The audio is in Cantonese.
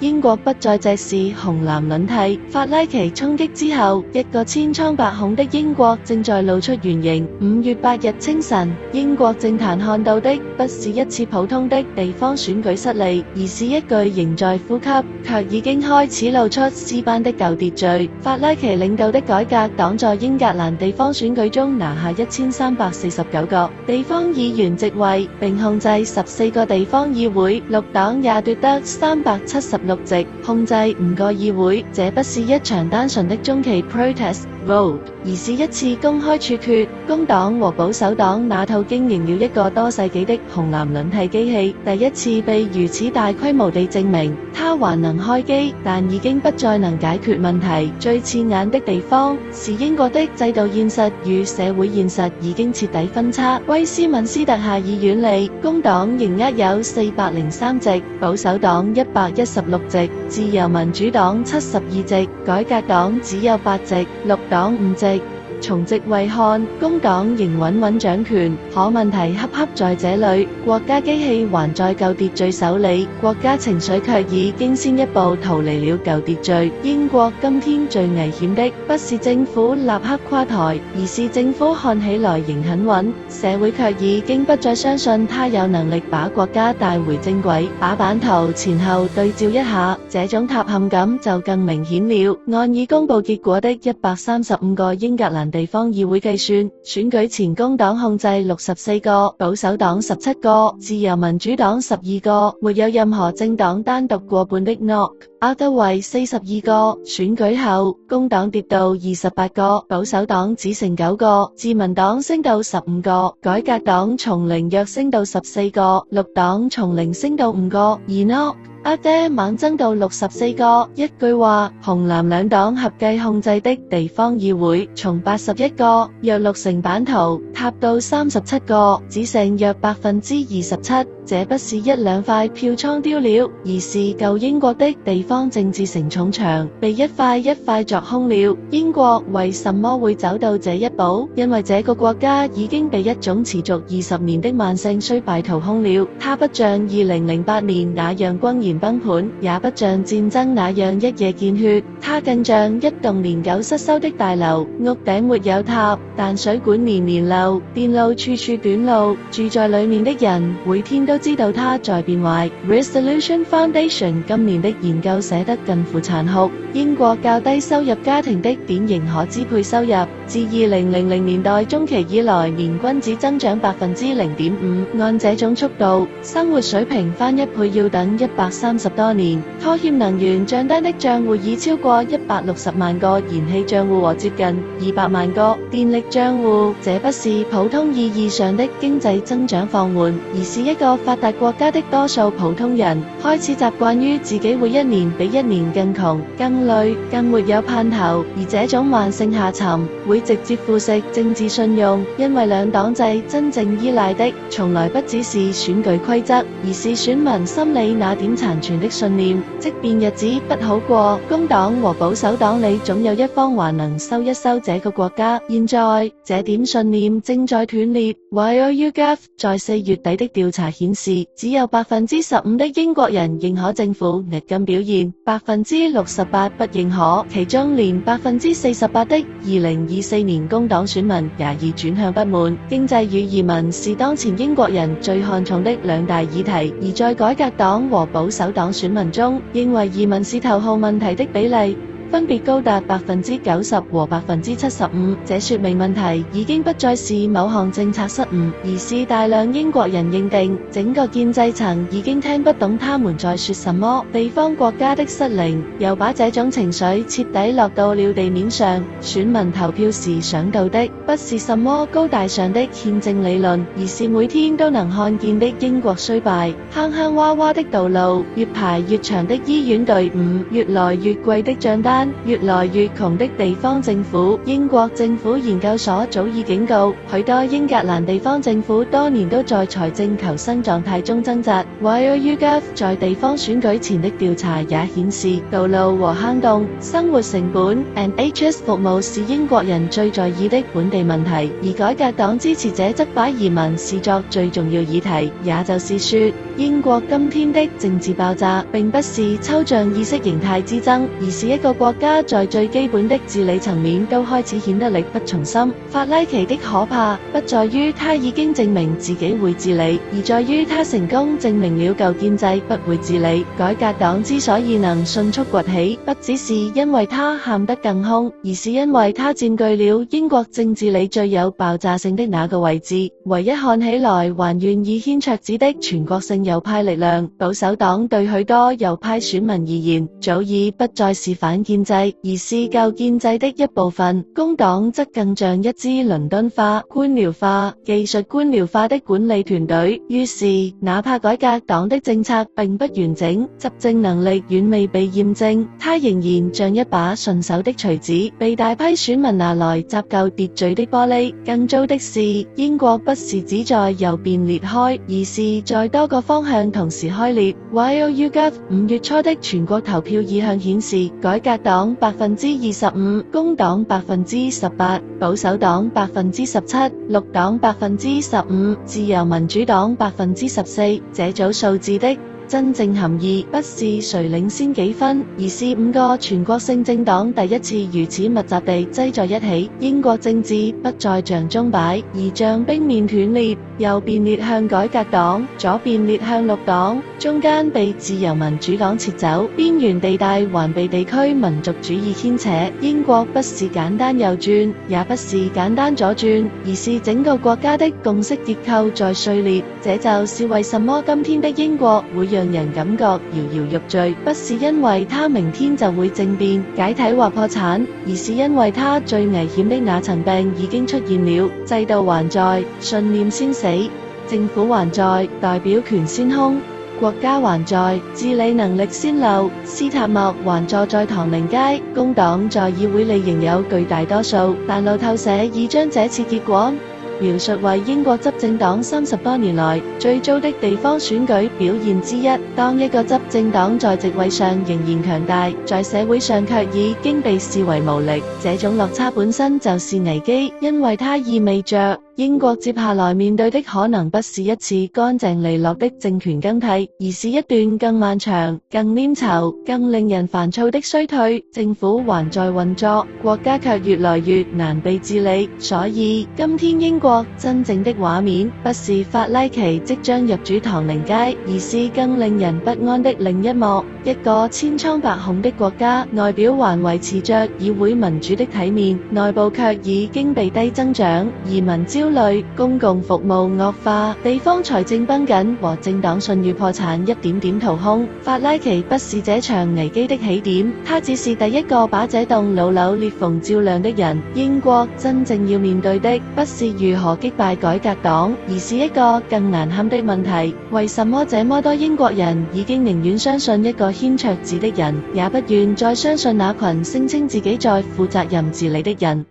英國不再直視紅藍輪替。法拉奇衝擊之後，一個千瘡百孔的英國正在露出原形。5月8日清晨，英國政壇看到的不是一次普通的地方選舉失利，而是一句仍在呼吸，卻已經開始露出屍斑的舊秩序。法拉奇領導的改革黨在英格蘭地方選舉中拿下1349個地方議員席位，並控制14個地方議會。綠黨也奪得376席，控制5個議會。這不是一場單純的中期 protest vote， 而是一次公開處決。工黨和保守黨那套經營了一個多世紀的紅藍輪替機器，第一次被如此大規模地證明，它還能開機，但已經不再能解決問題。最刺眼的地方是英國的制度現實與社會現實已經徹底分叉。威斯敏斯特下議院裏，工黨仍握有403席，保守黨116席，自由民主黨72席，改革黨只有8席，綠黨5席。從席位看，工黨仍穩穩掌權，可問題恰恰在這裏。國家機器還在舊秩序手裏，國家情緒卻已經先一步逃離了舊秩序。英國今天最危險的不是政府立刻垮台，而是政府看起來仍很穩，社會卻已經不再相信他有能力把國家帶回正軌。把版圖前後對照一下，這種塌陷感就更明顯了。按已公佈結果的135個英格蘭地方議會計算，選舉前工黨控制64個，保守黨17個，自由民主黨12個，沒有任何政黨單獨過半的 knock out 為42個。選舉後，工黨跌到28個，保守黨只剩9個，自民黨升到15個，改革黨從0躍升到14個，綠黨從0升到5個，而 knock猛增到64個。一句話，紅藍兩黨合計控制的地方議會從81個約60%版圖塌到37個，只剩約27%。這不是一兩塊票倉丟了，而是舊英國的地方政治承重牆被一塊一塊鑿空了。英國為什麼會走到這一步？因為這個國家已經被一種持續20年的慢性衰敗掏空了。它不像2008年那樣轟然崩盤，也不像戰爭那樣一夜見血，它更像一棟年久失修的大樓，屋頂沒有塔，但水管年年漏，電路處處短路，住在裡面的人每天都知道它在變壞。Resolution Foundation 今年的研究寫得近乎殘酷，英國較低收入家庭的典型可支配收入自2000年代中期以來年均只增長 0.5%， 按這種速度，生活水平翻一倍要等130多年。拖欠能源賬單的賬戶已超過160萬個，燃氣賬戶和接近200萬個電力賬戶。這不是普通意義上的經濟增長放緩，而是一個發達國家的多數普通人開始習慣於自己會一年比一年更窮、更累、更沒有盼頭，而這種慢性下沉會直接腐蝕政治信用，因為兩黨制真正依賴的從來不只是選舉規則，而是選民心理那點殘存的信念。即便日子不好過，工黨和保守黨裏總有一方還能收一收這個國家。現在這點信念正在斷裂。YouGov 在4月底的調查顯示，只有 15% 的英國人認可政府日金表現， 68% 不認可，其中連 48% 的2024年工黨選民也已轉向不滿。經濟與移民是當前英國人最看重的兩大議題，而在改革黨和保守黨選民中，認為移民是頭號問題的比例分別高達 90% 和 75%， 這說明問題已經不再是某項政策失誤，而是大量英國人認定整個建制層已經聽不懂他們在說什麼。地方國家的失靈又把這種情緒徹底落到了地面上。選民投票時想到的不是什麼高大上的憲政理論，而是每天都能看見的英國衰敗，坑坑洼洼的道路，越排越長的醫院隊伍，越來越貴的賬單。間越來越窮的地方政府。英國政府研究所早已警告，許多英格蘭地方政府多年都在財政求生狀態中掙扎。YouGov 在地方選舉前的調查也顯示，道路和坑洞、生活成本、NHS 服務是英國人最在意的本地問題，而改革黨支持者則把移民視作最重要議題。也就是說，英國今天的政治爆炸並不是抽象意識形態之爭，而是一個國家在最基本的治理層面都開始顯得力不從心。法拉奇的可怕不在於他已經證明自己會治理，而在於他成功證明了舊建制不會治理。改革黨之所以能迅速崛起，不只是因為他喊得更兇，而是因為他佔據了英國政治裏最有爆炸性的那個位置。唯一看起來還願意掀桌子的全國性右派力量保守黨，對許多右派選民而言早已不再是反建制，而是舊建制的一部分。工黨則更像一支倫敦化、官僚化、技術官僚化的管理團隊。於是哪怕改革黨的政策並不完整，執政能力遠未被驗證，他仍然像一把順手的錘子，被大批選民拿來砸舊秩序的玻璃。更糟的是，英國不是只在右邊裂開，而是在多個方向同時開裂。YouGov 5月初的全國投票意向顯示，改革黨25%，工黨18%，保守黨17%，綠黨15%，自由民主黨14%。這組數字的真正含義不是誰領先幾分，而是5個全國性政黨第一次如此密集地擠在一起。英國政治不再像鐘擺，而像冰面斷裂，右邊裂向改革黨，左邊裂向綠黨，中間被自由民主黨切走，邊緣地帶還被地區民族主義牽扯。英國不是簡單右轉，也不是簡單左轉，而是整個國家的共識結構在碎裂。這就是為什麼今天的英國會讓人感覺搖搖欲墜，不是因為他明天就會政變、解體或破產，而是因為他最危險的那層病已經出現了。制度還在，信念先死；政府還在，代表權先空；國家還在，治理能力先漏。斯塔莫還坐在唐寧街，工黨在議會裏仍有巨大多數，但路透社已將這次結果描述為英國執政黨30多年來最糟的地方選舉表現之一。當一個執政黨在席位上仍然強大，在社會上卻已經被視為無力，這種落差本身就是危機，因為它意味着英國接下來面對的可能不是一次乾淨利落的政權更替，而是一段更漫長、更黏稠、更令人煩躁的衰退。政府還在運作，國家卻越來越難被治理。所以今天英國真正的畫面不是法拉奇即將入主唐寧街，而是更令人不安的另一幕。一個千瘡百孔的國家，外表還維持着議會民主的體面，內部卻已經被低增長、移民焦慮、公共服務惡化、地方財政繃緊和政黨信譽破產一點點掏空。法拉奇不是這場危機的起點，他只是第一個把這棟老樓裂縫照亮的人。英國真正要面對的不是如何擊敗改革黨，而是一個更難堪的問題：為什麼這麼多英國人已經寧願相信一個牽桌子的人，也不願再相信那群聲稱自己在負責任治理的人？